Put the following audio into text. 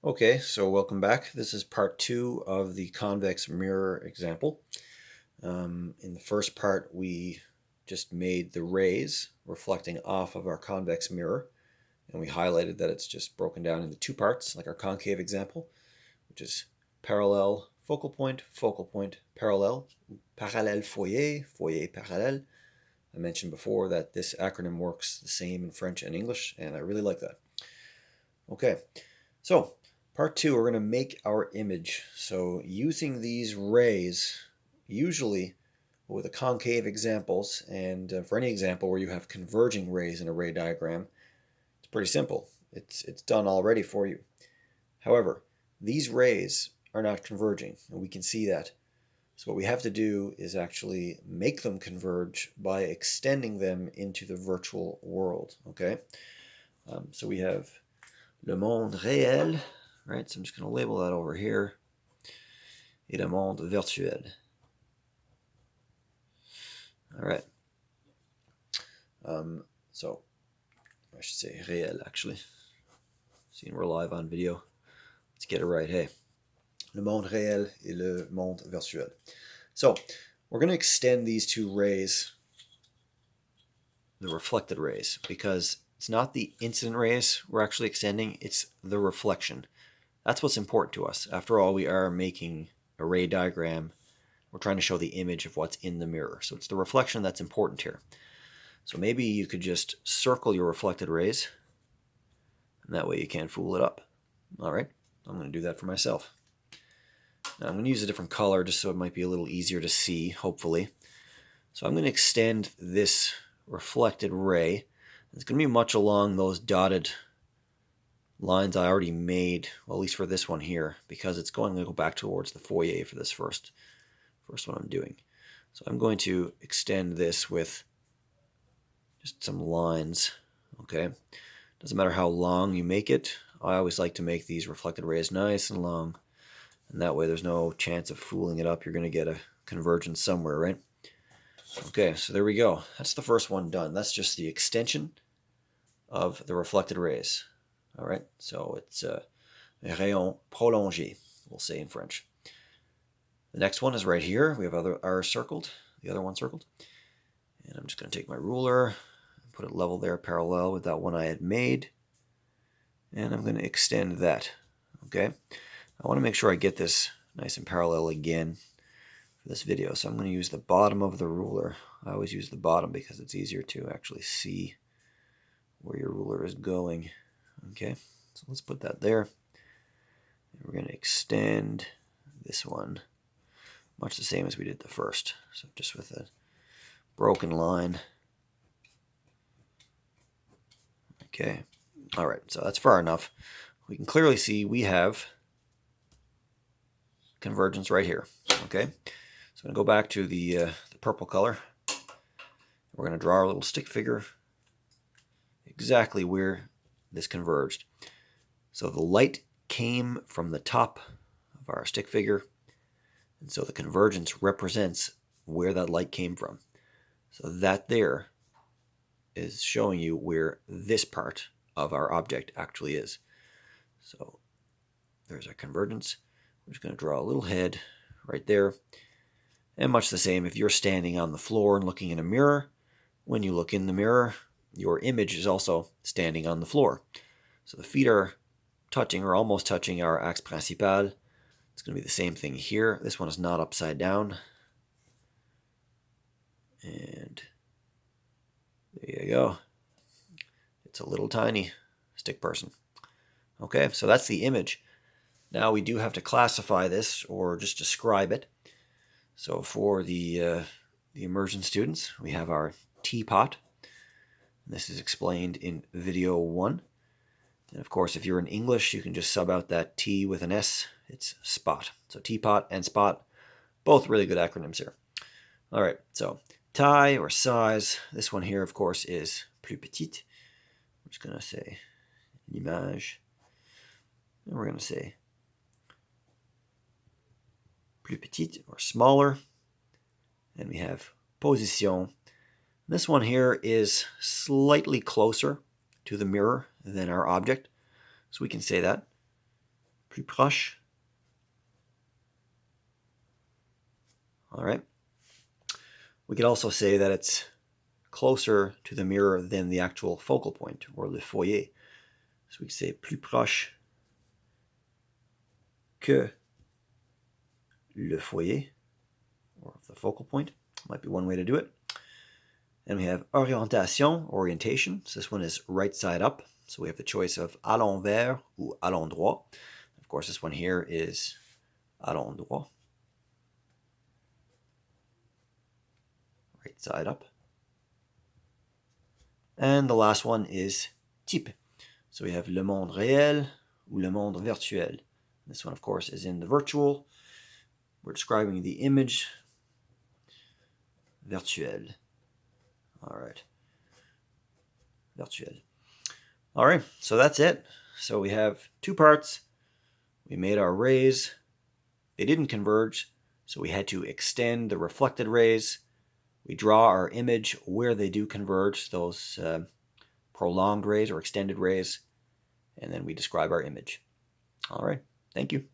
Okay, so welcome back. This is part two of the convex mirror example. In the first part, we just made the rays reflecting off of our convex mirror, and we highlighted that it's just broken down into two parts, like our concave example, which is parallel, focal point, parallel, parallèle foyer, foyer parallèle. I mentioned before that this acronym works the same in French and English, and I really like that. Okay, so part two, we're going to make our image. So using these rays, usually with the concave examples, and for any example where you have converging rays in a ray diagram, it's pretty simple. It's done already for you. However, these rays are not converging, and we can see that. So what we have to do is actually make them converge by extending them into the virtual world. Okay, so we have le monde réel, right? So I'm just going to label that over here, et le monde virtuel. All right. So I should say réel, actually. Seeing we're live on video. Let's get it right. Hey, le monde réel et le monde virtuel. So we're going to extend these two rays, the reflected rays, because it's not the incident rays we're actually extending, it's the reflection. That's what's important to us. After all, we are making a ray diagram. We're trying to show the image of what's in the mirror. So it's the reflection that's important here. So maybe you could just circle your reflected rays, and that way you can't fool it up. All right, I'm going to do that for myself. Now I'm going to use a different color just so it might be a little easier to see, hopefully. So I'm going to extend this reflected ray. It's going to be much along those dotted lines I already made, well, at least for this one here, because it's going to go back towards the foyer for this first one I'm doing. So I'm going to extend this with just some lines, okay? Doesn't matter how long you make it. I always like to make these reflected rays nice and long, and that way there's no chance of fooling it up. You're going to get a convergence somewhere, right? Okay, so there we go. That's the first one done. That's just the extension of the reflected rays. All right, so it's rayon prolongé, we'll say in French. The next one is right here. We have ours circled, the other one circled. And I'm just going to take my ruler and put it level there, parallel with that one I had made. And I'm going to extend that, okay? I want to make sure I get this nice and parallel again for this video. So I'm going to use the bottom of the ruler. I always use the bottom because it's easier to actually see where your ruler is going. Okay, so let's put that there. And we're going to extend this one much the same as we did the first. So just with a broken line. Okay, all right, so that's far enough. We can clearly see we have convergence right here. Okay, so I'm going to go back to the purple color. We're going to draw our little stick figure exactly where this converged. So the light came from the top of our stick figure, and so the convergence represents where that light came from. So that there is showing you where this part of our object actually is. So there's our convergence. We're just going to draw a little head right there. And much the same, if you're standing on the floor and looking in a mirror, when you look in the mirror, your image is also standing on the floor. So the feet are touching or almost touching our axe principal. It's going to be the same thing here. This one is not upside down. And there you go. It's a little tiny stick person. Okay, so that's the image. Now we do have to classify this or just describe it. So for the immersion students, we have our teapot. This is explained in video 1. And of course, if you're in English, you can just sub out that T with an S. It's spot. So teapot and spot, both really good acronyms here. All right, so taille or size. This one here, of course, is plus petite. I'm just going to say l'image. And we're going to say plus petite or smaller. And we have position. This one here is slightly closer to the mirror than our object. So we can say that. plus proche. All right. We could also say that it's closer to the mirror than the actual focal point, or le foyer. So we could say plus proche que le foyer, or the focal point. Might be one way to do it. And we have orientation. So this one is right side up. So we have the choice of à l'envers ou à l'endroit. Of course, this one here is à l'endroit. Right side up. And the last one is type. So we have le monde réel ou le monde virtuel. This one, of course, is in the virtual. We're describing the image virtuel. All right. Virtuel. All right, so that's it. So we have two parts. We made our rays. They didn't converge, so we had to extend the reflected rays. We draw our image where they do converge, those prolonged rays or extended rays, and then we describe our image. All right, thank you.